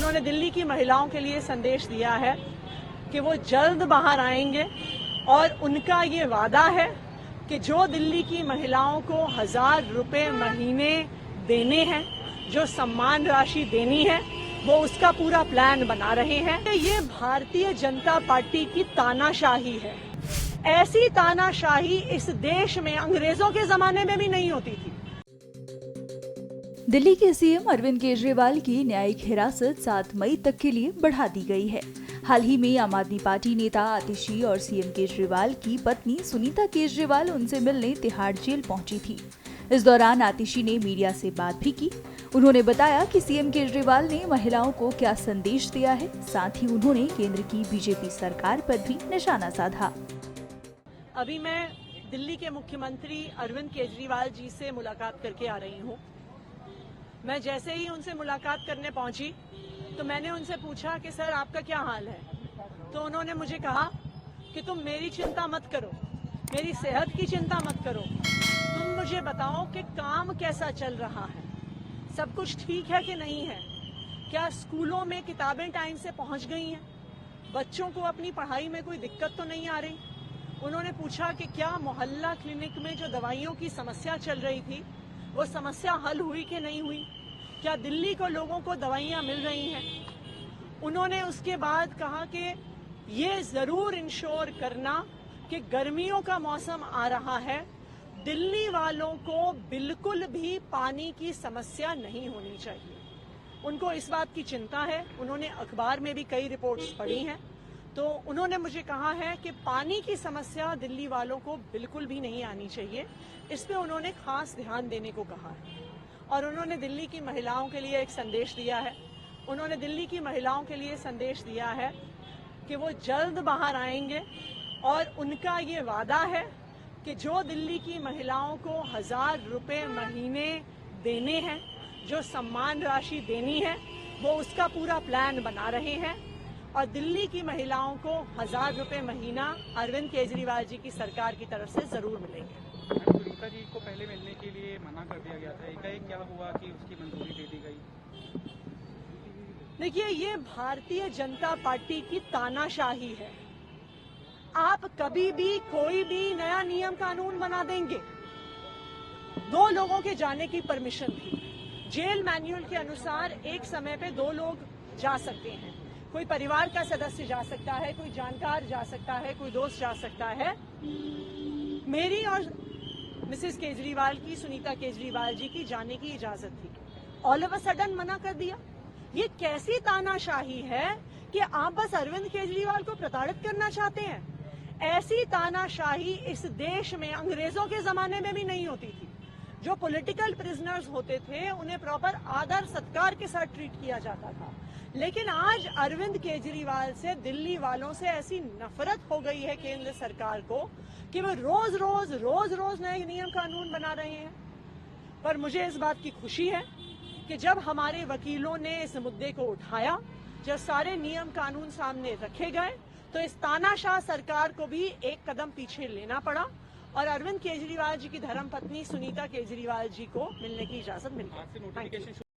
उन्होंने दिल्ली की महिलाओं के लिए संदेश दिया है कि वो जल्द बाहर आएंगे और उनका ये वादा है कि जो दिल्ली की महिलाओं को 1000 रुपए महीने देने हैं, जो सम्मान राशि देनी है, वो उसका पूरा प्लान बना रहे हैं। ये भारतीय जनता पार्टी की तानाशाही है। ऐसी तानाशाही इस देश में अंग्रेजों के जमाने में भी नहीं होती थी। दिल्ली के सीएम अरविंद केजरीवाल की न्यायिक हिरासत 7 मई तक के लिए बढ़ा दी गई है। हाल ही में आम आदमी पार्टी नेता आतिशी और सीएम केजरीवाल की पत्नी सुनीता केजरीवाल उनसे मिलने तिहाड़ जेल पहुंची थी। इस दौरान आतिशी ने मीडिया से बात भी की। उन्होंने बताया कि सीएम केजरीवाल ने महिलाओं को क्या संदेश दिया है। साथ ही उन्होंने केंद्र की बीजेपी सरकार पर भी निशाना साधा। अभी मैं दिल्ली के मुख्यमंत्री अरविंद केजरीवाल जी से मुलाकात करके आ रही हूँ। मैं जैसे ही उनसे मुलाकात करने पहुंची तो मैंने उनसे पूछा कि सर आपका क्या हाल है। तो उन्होंने मुझे कहा कि तुम मेरी चिंता मत करो, मेरी सेहत की चिंता मत करो, तुम मुझे बताओ कि काम कैसा चल रहा है, सब कुछ ठीक है कि नहीं है, क्या स्कूलों में किताबें टाइम से पहुंच गई हैं, बच्चों को अपनी पढ़ाई में कोई दिक्कत तो नहीं आ रही। उन्होंने पूछा कि क्या मोहल्ला क्लिनिक में जो दवाइयों की समस्या चल रही थी वो समस्या हल हुई कि नहीं हुई, क्या दिल्ली को लोगों को दवाइयां मिल रही हैं। उन्होंने उसके बाद कहा कि ये जरूर इंश्योर करना कि गर्मियों का मौसम आ रहा है, दिल्ली वालों को बिल्कुल भी पानी की समस्या नहीं होनी चाहिए। उनको इस बात की चिंता है। उन्होंने अखबार में भी कई रिपोर्ट्स पढ़ी हैं, तो उन्होंने मुझे कहा है कि पानी की समस्या दिल्ली वालों को बिल्कुल भी नहीं आनी चाहिए। इस पे उन्होंने खास ध्यान देने को कहा है। और उन्होंने दिल्ली की महिलाओं के लिए एक संदेश दिया है। उन्होंने दिल्ली की महिलाओं के लिए संदेश दिया है कि वो जल्द बाहर आएंगे और उनका ये वादा है कि जो दिल्ली की महिलाओं को 1000 रुपए महीने देने हैं, जो सम्मान राशि देनी है, वो उसका पूरा प्लान बना रहे हैं। और दिल्ली की महिलाओं को 1000 रुपए महीना अरविंद केजरीवाल जी की सरकार की तरफ से जरूर मिलेंगे। सुनीता जी को पहले मिलने के लिए मना कर दिया गया था, एकाएक क्या हुआ कि उसकी मंजूरी दे दी गई? देखिए, ये भारतीय जनता पार्टी की तानाशाही है। आप कभी भी कोई भी नया नियम कानून बना देंगे। 2 लोगों के जाने की परमिशन थी। जेल मैन्युअल के अनुसार एक समय पे 2 लोग जा सकते हैं। कोई परिवार का सदस्य जा सकता है, कोई जानकार जा सकता है, कोई दोस्त जा सकता है। मेरी और मिसेस केजरीवाल की, सुनीता केजरीवाल जी की जाने की इजाजत थी। ऑल ऑफ अ सडन मना कर दिया। ये कैसी तानाशाही है कि आप बस अरविंद केजरीवाल को प्रताड़ित करना चाहते हैं। ऐसी तानाशाही इस देश में अंग्रेजों के जमाने में भी नहीं होती थी। जो पॉलिटिकल प्रिजनर्स होते थे उन्हें प्रॉपर आदर सत्कार के साथ ट्रीट किया जाता था। लेकिन आज अरविंद केजरीवाल से, दिल्ली वालों से ऐसी नफरत हो गई है केंद्र सरकार को कि वो रोज रोज नए नियम कानून बना रहे हैं। पर मुझे इस बात की खुशी है कि जब हमारे वकीलों ने इस मुद्दे को उठाया, जब सारे नियम कानून सामने रखे गए, तो इस तानाशाह सरकार को भी एक कदम पीछे लेना पड़ा और अरविंद केजरीवाल जी की धर्मपत्नी सुनीता केजरीवाल जी को मिलने की इजाजत मिल गई।